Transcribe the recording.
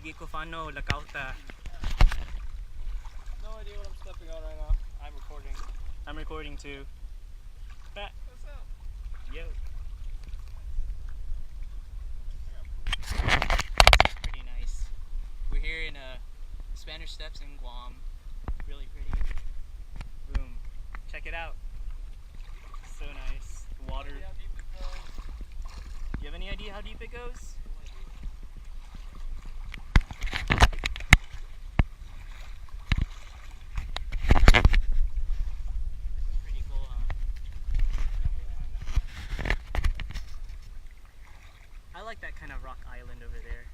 Ligi ko fano lakauta. No idea what I'm stepping on right now. I'm recording. I'm recording too. Pat. What's up? Yo. Pretty nice. We're here in Spanish Steps in Guam. Really pretty. Boom. Check it out. So nice. The water. See how deep it goes? Do you have any idea how deep it goes? Pretty cool, huh? I like that kind of rock island over there.